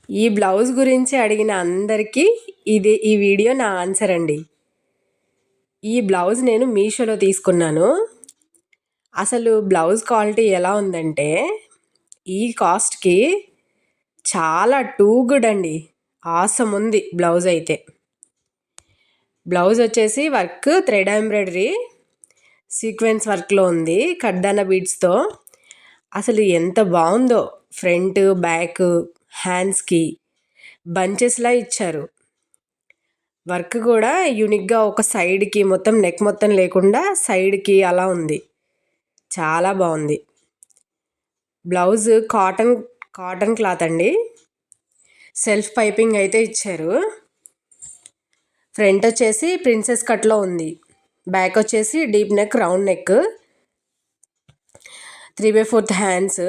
ఈ బ్లౌజ్ గురించి అడిగిన అందరికీ ఈ వీడియో నా ఆన్సర్ అండి. ఈ బ్లౌజ్ నేను మీషోలో తీసుకున్నాను. అసలు బ్లౌజ్ క్వాలిటీ ఎలా ఉందంటే ఈ కాస్ట్కి చాలా టూ గుడ్ అండి. ఆసమ్ ఉంది బ్లౌజ్ అయితే. బ్లౌజ్ వచ్చేసి వర్క్ థ్రెడ్ ఎంబ్రాయిడరీ సీక్వెన్స్ వర్క్లో ఉంది కడ్దానా బీడ్స్తో. అసలు ఎంత బాగుందో, ఫ్రంట్ బ్యాక్ హ్యాండ్స్కి బంచెస్లా ఇచ్చారు. వర్క్ కూడా యూనిక్గా ఒక సైడ్కి మొత్తం నెక్ మొత్తం లేకుండా సైడ్కి అలా ఉంది. చాలా బాగుంది. బ్లౌజ్ కాటన్ క్లాత్ అండి. సెల్ఫ్ పైపింగ్ అయితే ఇచ్చారు. ఫ్రంట్ వచ్చేసి ప్రిన్సెస్ కట్లో ఉంది. బ్యాక్ వచ్చేసి deep neck round neck 3/4 hands.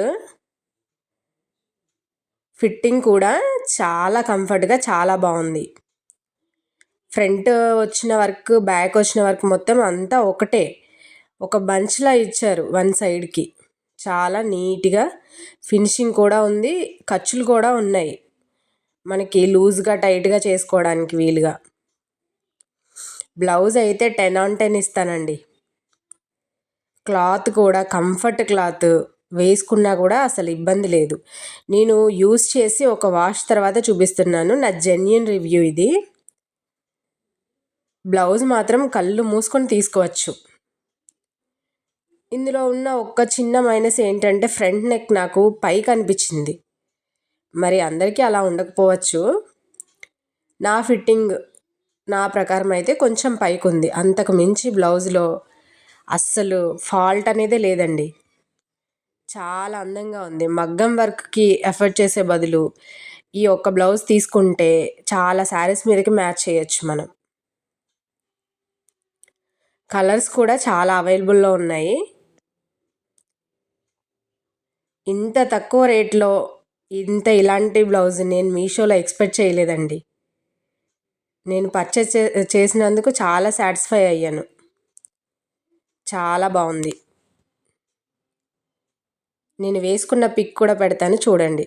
Fitting కూడా చాలా కంఫర్ట్గా చాలా బాగుంది. ఫ్రంట్ వచ్చిన వర్క్ బ్యాక్ వచ్చిన వర్క్ మొత్తం అంతా ఒకటే, ఒక బంచ్లా ఇచ్చారు వన్ సైడ్కి. చాలా నీట్గా ఫినిషింగ్ కూడా ఉంది. ఖర్చులు కూడా ఉన్నాయి మనకి లూజ్గా టైట్గా చేసుకోవడానికి వీలుగా. బ్లౌజ్ అయితే 10/10 ఇస్తానండి. క్లాత్ కూడా కంఫర్ట్ క్లాత్, వేసుకున్నా కూడా అసలు ఇబ్బంది లేదు. నేను యూస్ చేసి ఒక వాష్ తర్వాత చూపిస్తున్నాను, నా జెన్యూన్ రివ్యూ ఇది. బ్లౌజ్ మాత్రం కళ్ళు మూసుకొని తీసుకోవచ్చు. ఇందులో ఉన్న ఒక్క చిన్న మైనస్ ఏంటంటే ఫ్రంట్ నెక్ నాకు పైకి అనిపించింది. మరి అందరికీ అలా ఉండకపోవచ్చు. నా ఫిట్టింగ్ నా ప్రకారం అయితే కొంచెం పైకి ఉంది. అంతకు మించి బ్లౌజ్లో అస్సలు ఫాల్ట్ అనేదే లేదండి. చాలా అందంగా ఉంది. మగ్గం వర్క్కి ఎఫర్ట్ చేసే బదులు ఈ ఒక్క బ్లౌజ్ తీసుకుంటే చాలా శారీస్ మీదకి మ్యాచ్ చేయొచ్చు మనం. కలర్స్ కూడా చాలా అవైలబుల్లో ఉన్నాయి. ఇంత తక్కువ రేట్లో ఇలాంటి బ్లౌజ్ నేను మీషోలో ఎక్స్పెక్ట్ చేయలేదండి. నేను పర్చేస్ చేసినందుకు చాలా సాటిస్ఫై అయ్యాను. చాలా బాగుంది. నేను వేసుకున్న పిక్ కూడా పెడతాను చూడండి.